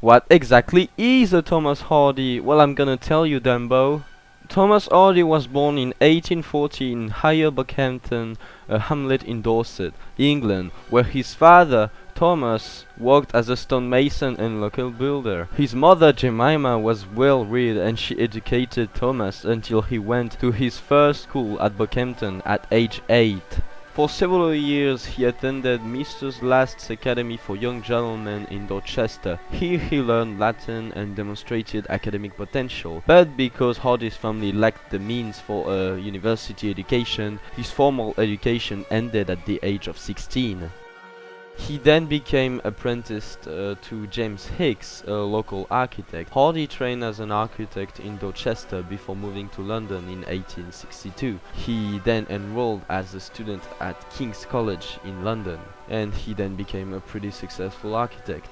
What exactly is a Thomas Hardy? Well, I'm gonna tell you, Dumbo. Thomas Hardy was born in 1840 in Higher Buckhampton, a hamlet in Dorset, England, where his father, Thomas, worked as a stonemason and local builder. His mother, Jemima, was well read and she educated Thomas until he went to his first school at Buckhampton at age 8. For several years he attended Mr. Last's Academy for Young Gentlemen in Dorchester. Here he learned Latin and demonstrated academic potential. But because Hardy's family lacked the means for a university education, his formal education ended at the age of 16. He then became apprenticed to James Hicks, a local architect. Hardy trained as an architect in Dorchester before moving to London in 1862. He then enrolled as a student at King's College in London, and he then became a pretty successful architect.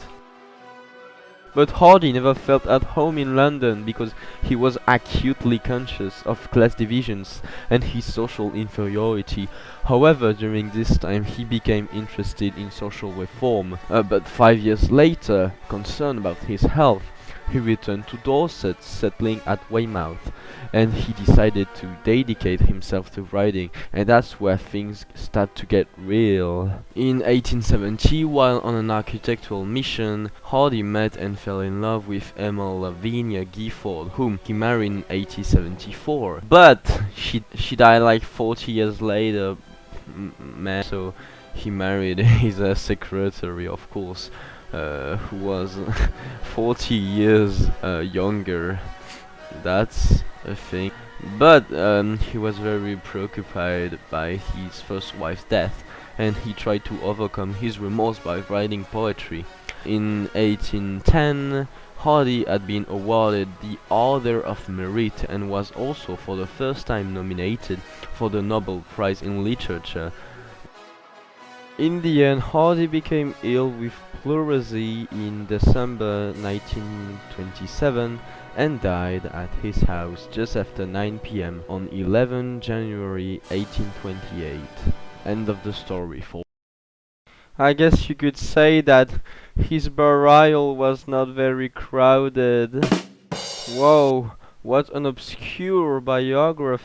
But Hardy never felt at home in London because he was acutely conscious of class divisions and his social inferiority. However, during this time he became interested in social reform. But 5 years later, concerned about his health, he returned to Dorset, settling at Weymouth, and he decided to dedicate himself to writing, and that's where things start to get real. In 1870, while on an architectural mission, Hardy met and fell in love with Emma Lavinia Gifford, whom he married in 1874. But she died like 40 years later, man. So he married his secretary, of course, who was 40 years younger. That's a thing. But he was very preoccupied by his first wife's death, and he tried to overcome his remorse by writing poetry. In 1810, Hardy had been awarded the Order of Merit and was also for the first time nominated for the Nobel Prize in Literature. In the end, Hardy became ill with pleurisy in December 1927 and died at his house just after 9 p.m. on 11 January 1828. End of the story. I guess you could say that his burial was not very crowded. Whoa, what an obscure biography.